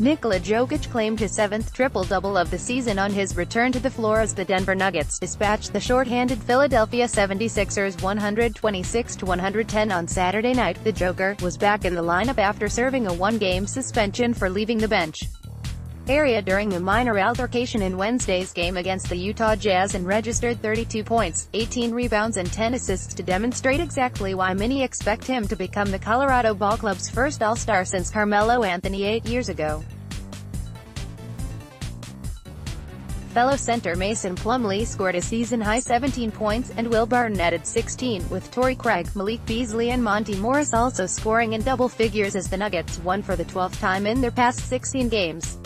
Nikola Jokic claimed his seventh triple-double of the season on his return to the floor as the Denver Nuggets dispatched the short-handed Philadelphia 76ers 126-110 on Saturday night. The Joker was back in the lineup after serving a one-game suspension for leaving the bench area during a minor altercation in Wednesday's game against the Utah Jazz and registered 32 points, 18 rebounds and 10 assists to demonstrate exactly why many expect him to become the Colorado Ballclub's first All-Star since Carmelo Anthony 8 years ago. Fellow center Mason Plumlee scored a season-high 17 points, and Will Barton added 16, with Torrey Craig, Malik Beasley and Monty Morris also scoring in double figures as the Nuggets won for the 12th time in their past 16 games.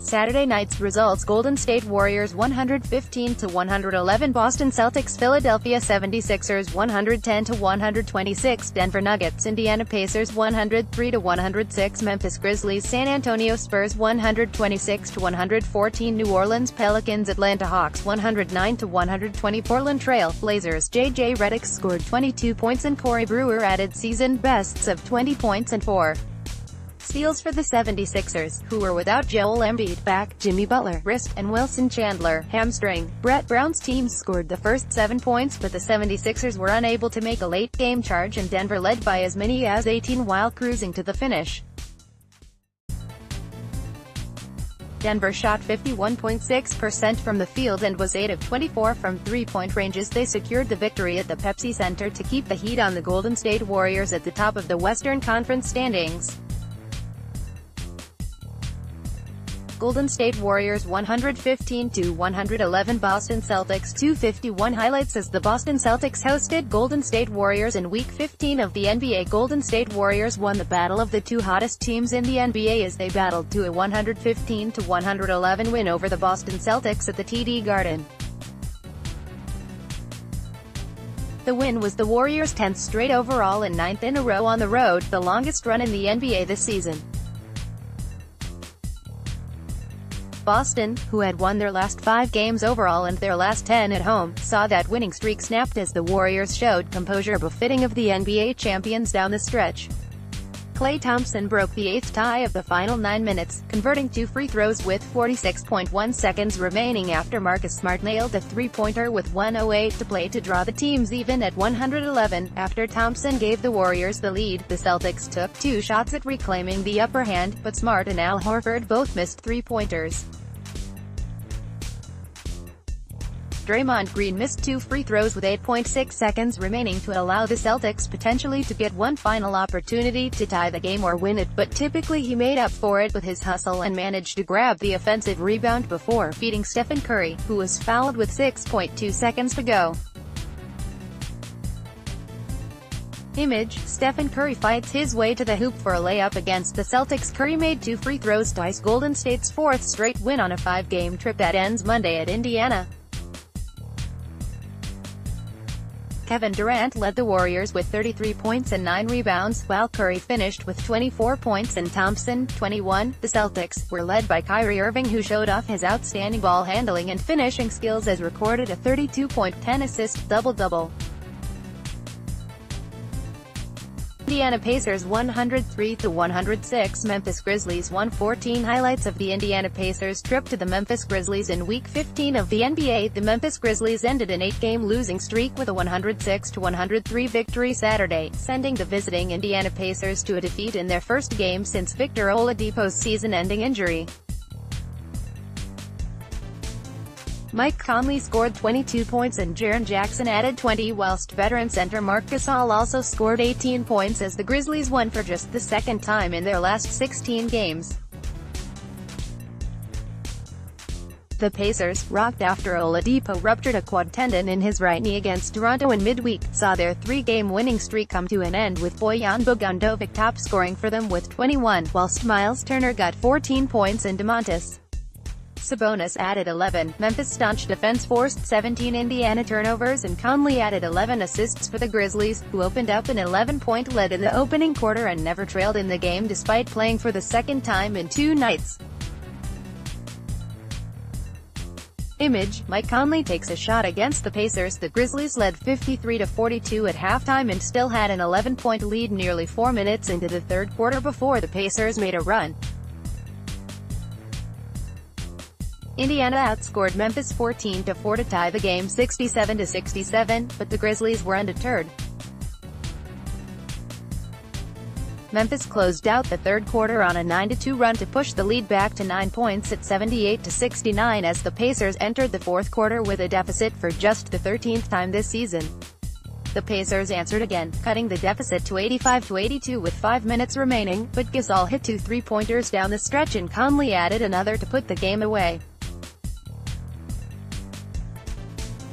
Saturday night's results: Golden State Warriors 115-111, Boston Celtics Philadelphia 76ers 110-126, Denver Nuggets Indiana Pacers 103-106, Memphis Grizzlies San Antonio Spurs 126-114, New Orleans Pelicans Atlanta Hawks 109-120, Portland Trail Blazers J.J. Redick scored 22 points and Corey Brewer added season bests of 20 points and 4 steals for the 76ers, who were without Joel Embiid, back, Jimmy Butler, wrist, and Wilson Chandler, hamstring. Brett Brown's team scored the first 7 points, but the 76ers were unable to make a late-game charge, and Denver led by as many as 18 while cruising to the finish. Denver shot 51.6% from the field and was 8 of 24 from three-point range as they secured the victory at the Pepsi Center to keep the heat on the Golden State Warriors at the top of the Western Conference standings. Golden State Warriors 115-111, Boston Celtics 251. Highlights: as the Boston Celtics hosted Golden State Warriors in Week 15 of the NBA, Golden State Warriors won the battle of the two hottest teams in the NBA as they battled to a 115-111 win over the Boston Celtics at the TD Garden. The win was the Warriors' 10th straight overall and 9th in a row on the road, the longest run in the NBA this season. Boston, who had won their last 5 games overall and their last 10 at home, saw that winning streak snapped as the Warriors showed composure befitting of the NBA champions down the stretch. Klay Thompson broke the 8th tie of the final 9 minutes, converting 2 free throws with 46.1 seconds remaining after Marcus Smart nailed a three-pointer with 1:08 to play to draw the teams even at 111. After Thompson gave the Warriors the lead, the Celtics took 2 shots at reclaiming the upper hand, but Smart and Al Horford both missed three-pointers. Draymond Green missed 2 free throws with 8.6 seconds remaining to allow the Celtics potentially to get one final opportunity to tie the game or win it, but typically he made up for it with his hustle and managed to grab the offensive rebound before beating Stephen Curry, who was fouled with 6.2 seconds to go. Image: Stephen Curry fights his way to the hoop for a layup against the Celtics. Curry made 2 free throws to ice Golden State's 4th straight win on a 5-game trip that ends Monday at Indiana. Kevin Durant led the Warriors with 33 points and 9 rebounds, while Curry finished with 24 points and Thompson, 21. The Celtics were led by Kyrie Irving, who showed off his outstanding ball handling and finishing skills as recorded a 32-point, 10-assist double-double. Indiana Pacers 103-106, Memphis Grizzlies 114. Highlights of the Indiana Pacers' trip to the Memphis Grizzlies in Week 15 of the NBA. The Memphis Grizzlies ended an 8-game losing streak with a 106-103 victory Saturday, sending the visiting Indiana Pacers to a defeat in their first game since Victor Oladipo's season-ending injury. Mike Conley scored 22 points and Jaren Jackson added 20, whilst veteran center Marc Gasol also scored 18 points as the Grizzlies won for just the second time in their last 16 games. The Pacers, rocked after Oladipo ruptured a quad tendon in his right knee against Toronto in midweek, saw their 3-game winning streak come to an end with Bojan Bogdanovic top scoring for them with 21, whilst Miles Turner got 14 points and Domantas Sabonis added 11. Memphis' staunch defense forced 17 Indiana turnovers and Conley added 11 assists for the Grizzlies, who opened up an 11-point lead in the opening quarter and never trailed in the game despite playing for the second time in 2 nights. Image, Mike Conley takes a shot against the Pacers. The Grizzlies led 53-42 at halftime and still had an 11-point lead nearly 4 minutes into the third quarter before the Pacers made a run. Indiana outscored Memphis 14-4 to tie the game 67-67, but the Grizzlies were undeterred. Memphis closed out the third quarter on a 9-2 run to push the lead back to 9 points at 78-69 as the Pacers entered the fourth quarter with a deficit for just the 13th time this season. The Pacers answered again, cutting the deficit to 85-82 with 5 minutes remaining, but Gasol hit 2 three-pointers down the stretch and Conley added another to put the game away.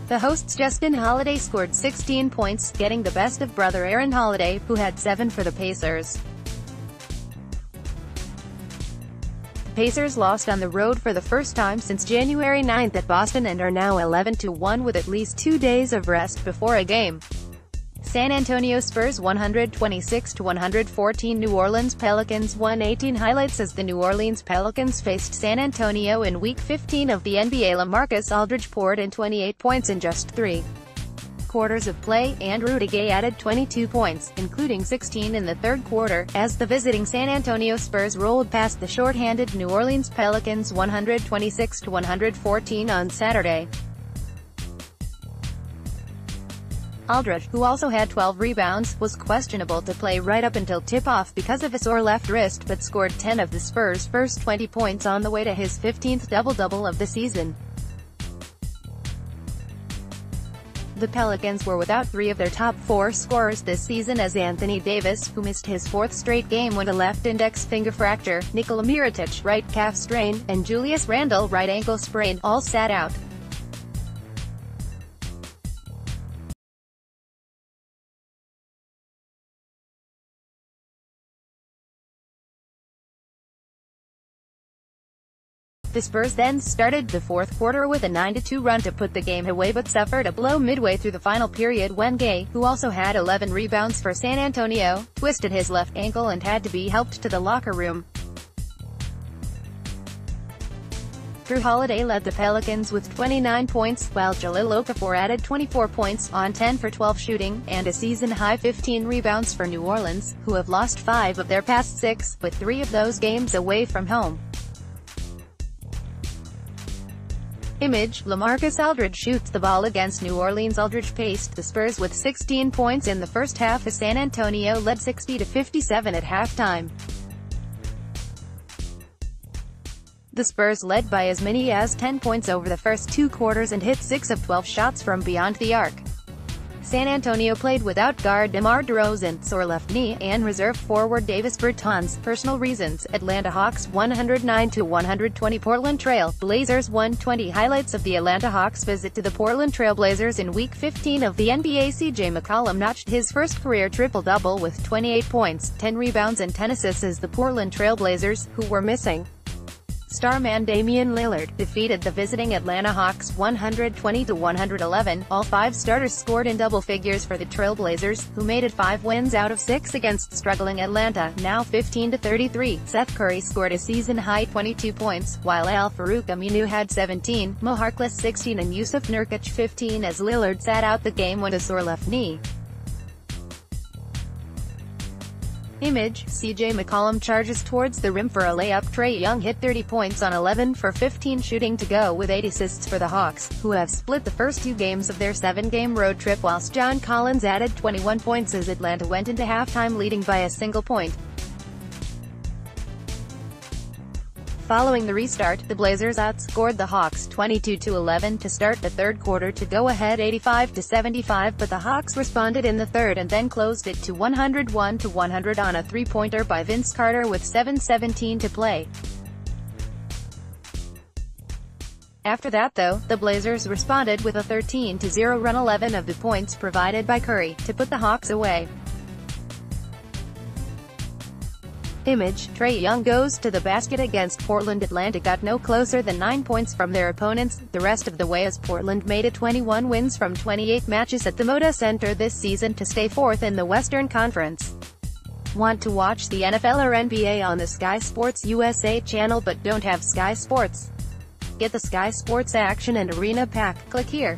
The hosts Justin Holiday scored 16 points, getting the best of brother Aaron Holiday, who had 7 for the Pacers. The Pacers lost on the road for the first time since January 9 at Boston and are now 11-1 with at least 2 days of rest before a game. San Antonio Spurs 126-114. New Orleans Pelicans 118. Highlights as the New Orleans Pelicans faced San Antonio in Week 15 of the NBA. LaMarcus Aldridge poured in 28 points in just 3 quarters of play, and Rudy Gay added 22 points, including 16 in the third quarter, as the visiting San Antonio Spurs rolled past the short-handed New Orleans Pelicans 126-114 on Saturday. Aldridge, who also had 12 rebounds, was questionable to play right up until tip-off because of a sore left wrist but scored 10 of the Spurs' first 20 points on the way to his 15th double-double of the season. The Pelicans were without 3 of their top 4 scorers this season as Anthony Davis, who missed his 4th straight game with a left index finger fracture, Nikola Jokic, right calf strain, and Julius Randle, right ankle sprain, all sat out. The Spurs then started the fourth quarter with a 9-2 run to put the game away but suffered a blow midway through the final period when Gay, who also had 11 rebounds for San Antonio, twisted his left ankle and had to be helped to the locker room. Jrue Holiday led the Pelicans with 29 points, while Jahlil Okafor added 24 points, on 10 for 12 shooting, and a season-high 15 rebounds for New Orleans, who have lost 5 of their past 6, with 3 of those games away from home. Image, LaMarcus Aldridge shoots the ball against New Orleans. Aldridge paced the Spurs with 16 points in the first half as San Antonio led 60-57 at halftime. The Spurs led by as many as 10 points over the first 2 quarters and hit 6 of 12 shots from beyond the arc. San Antonio played without guard DeMar DeRozan, sore left knee, and reserve forward Davis Bertans, personal reasons. Atlanta Hawks 109-120. Portland Trail Blazers 120. Highlights of the Atlanta Hawks visit to the Portland Trail Blazers in Week 15 of the NBA. CJ McCollum notched his first career triple-double with 28 points, 10 rebounds and 10 assists as the Portland Trail Blazers, who were missing starman Damian Lillard, defeated the visiting Atlanta Hawks 120-111. All 5 starters scored in double figures for the Trail Blazers, who made it 5 wins out of 6 against struggling Atlanta, now 15-33. Seth Curry scored a season-high 22 points, while Al-Farouq Aminu had 17, Mo Harkless 16 and Yusuf Nurkic 15 as Lillard sat out the game with a sore left knee. Image, CJ McCollum charges towards the rim for a layup. Trae Young hit 30 points on 11 for 15 shooting to go with 8 assists for the Hawks, who have split the first 2 games of their 7-game road trip, whilst John Collins added 21 points as Atlanta went into halftime leading by a single point. Following the restart, the Blazers outscored the Hawks 22-11 to start the third quarter to go ahead 85-75, but the Hawks responded in the third and then closed it to 101-100 on a three-pointer by Vince Carter with 7:17 to play. After that though, the Blazers responded with a 13-0 run, 11 of the points provided by Curry, to put the Hawks away. Image, Trae Young goes to the basket against Portland. Atlanta got no closer than 9 points from their opponents the rest of the way as Portland made it 21 wins from 28 matches at the Moda Center this season to stay 4th in the Western Conference. Want to watch the NFL or NBA on the Sky Sports USA channel but don't have Sky Sports? Get the Sky Sports Action and Arena Pack. Click here.